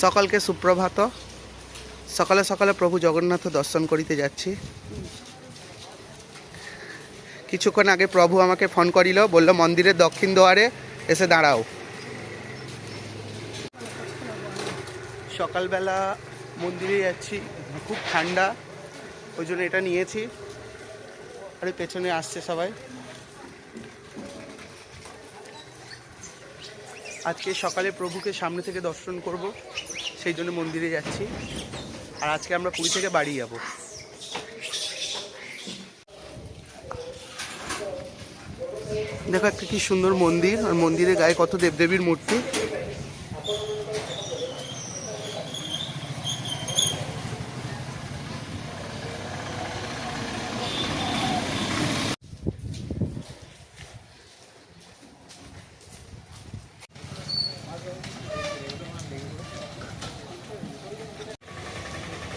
সকলকে সুপ্রভাত। সকালে সকালে প্রভু জগন্নাথ দর্শন করিতে যাচ্ছি। কিছুক্ষণ আগে প্রভু আমাকে ফোন করিল, বলল মন্দিরের দক্ষিণ দুয়ারে এসে দাঁড়াও। সকালবেলা মন্দিরে যাচ্ছি, খুব ঠান্ডা, ওই জন্য এটা নিয়েছি। আরে পেছনে আসছে সবাই। আজকে সকালে প্রভুকে সামনে থেকে দর্শন করব, সেই জন্য মন্দিরে যাচ্ছি। আর আজকে আমরা পুরী থেকে বাড়ি যাব। দেখো একটা কি সুন্দর মন্দির, আর মন্দিরের গায়ে কত দেবদেবীর মূর্তি।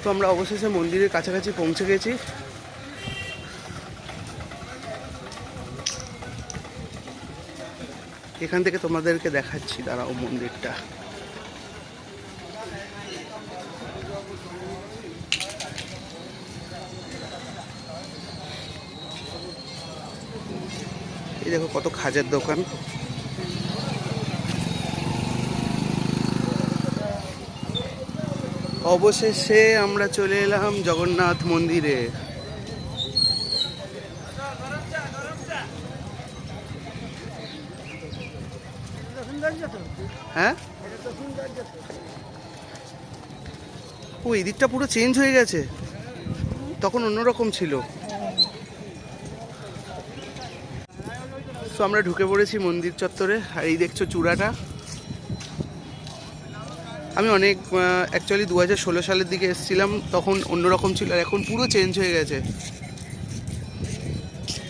তো আমরা অবশেষে মন্দিরের কাছাকাছি পৌঁছে গেছি। এখান থেকে তোমাদেরকে দেখাচ্ছি, দাঁড়াও মন্দিরটা। এই দেখো কত খাজার দোকান। অবশেষে আমরা চলে এলাম জগন্নাথ মন্দিরে। হ্যাঁ, ও এই দিকটা পুরো চেঞ্জ হয়ে গেছে, তখন অন্যরকম ছিল। তো আমরা ঢুকে পড়েছি মন্দির চত্বরে। আর এই দেখছো চূড়াটা। আমি অনেক অ্যাকচুয়ালি 2016 সালের দিকে এসেছিলাম, তখন অন্যরকম ছিল, আর এখন পুরো চেঞ্জ হয়ে গেছে।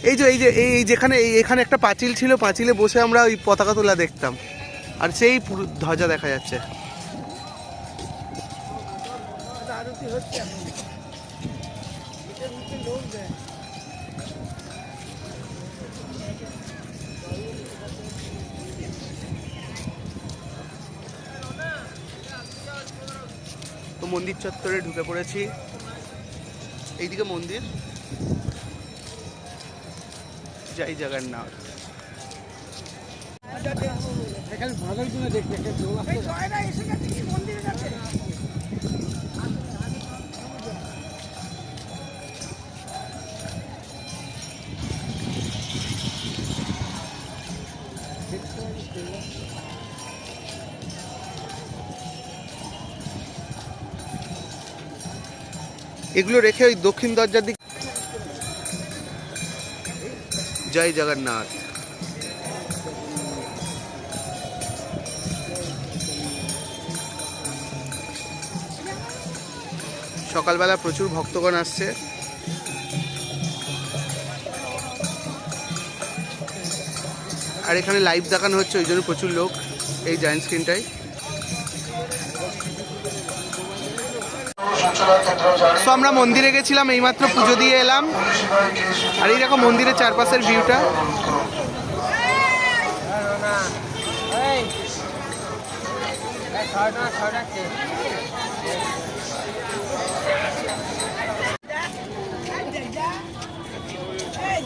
এই যেখানে এখানে একটা পাঁচিল ছিল, পাঁচিলে বসে আমরা ওই পতাকা তোলা দেখতাম, আর সেই পুরো ধ্বজা দেখা যাচ্ছে। তো মন্দির চত্বরে ঢুকে পড়েছি। এইদিকে মন্দির, জয় জগন্নাথ। এগুলো রেখে ওই দক্ষিণ দরজার দিক। জয় জগন্নাথ। সকালবেলা প্রচুর ভক্তগণ আসছে। আর এখানে লাইভ দেখানো হচ্ছে, ওই জন্য প্রচুর লোক এই জায়ান্ট স্ক্রিনটায়। তো আমরা মন্দিরে গেছিলাম, এইমাত্র পুজো দিয়ে এলাম। আর এই দেখো মন্দিরের চারপাশের ভিউটা।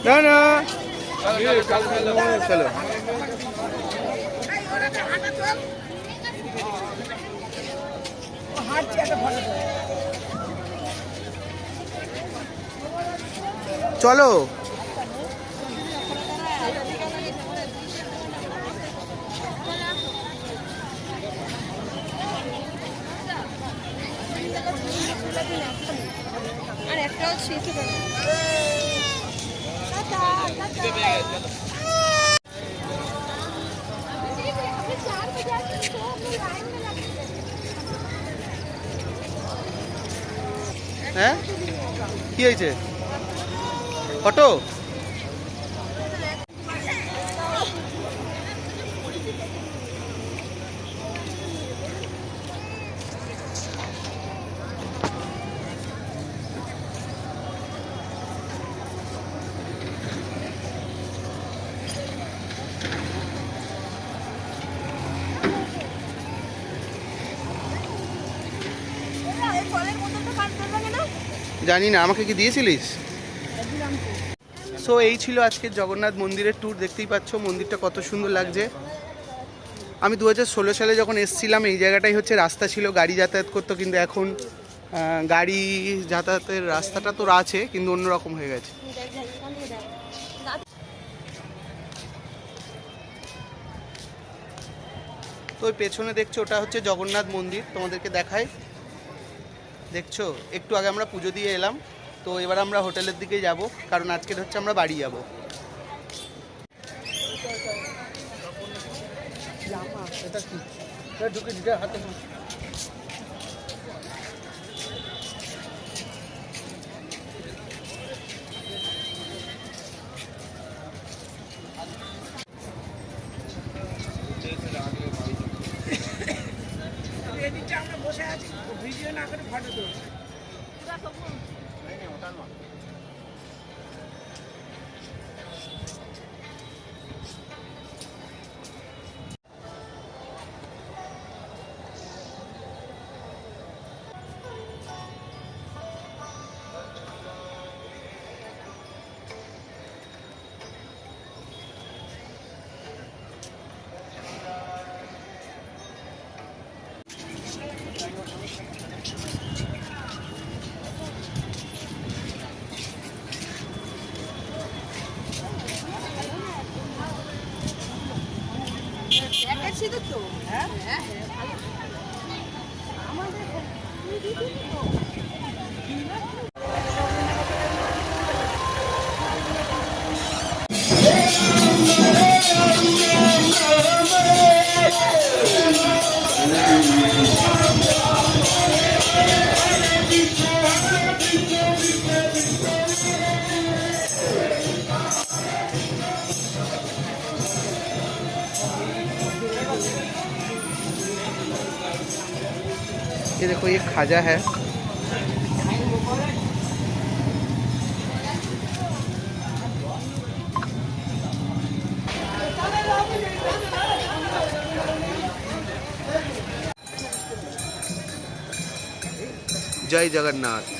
না না চলো। চলো। আর একটাও শিখতে পারবো। হ্যাঁ, কি হয়েছে? ফটো ফলের মতো তো কাটতে লাগে না। জানি না, আমাকে কি দিয়েছিলিস? সো এই ছিল আজকের জগন্নাথ মন্দিরের ট্যুর। দেখতেই পাচ্ছ মন্দিরটা কত সুন্দর লাগছে। আমি 2016 সালে যখন এসেছিলাম এই জায়গাটাই হচ্ছে রাস্তা ছিল, গাড়ি যাতায়াত করতো, কিন্তু এখন গাড়ি যাতায়াতের রাস্তাটা তো আছে কিন্তু অন্যরকম হয়ে গেছে। তো ওই পেছনে দেখছো ওটা হচ্ছে জগন্নাথ মন্দির, তোমাদেরকে দেখাই। দেখছো একটু আগে আমরা পুজো দিয়ে এলাম, তো এবার আমরা হোটেলের দিকে যাব, কারণ আজকের হচ্ছে আমরা বাড়ি যাব। দেখাচ্ছি তো। হ্যাঁ হ্যাঁ ভালো। আমাদের ये देखो ये खाजा है। जय जगन्नाथ।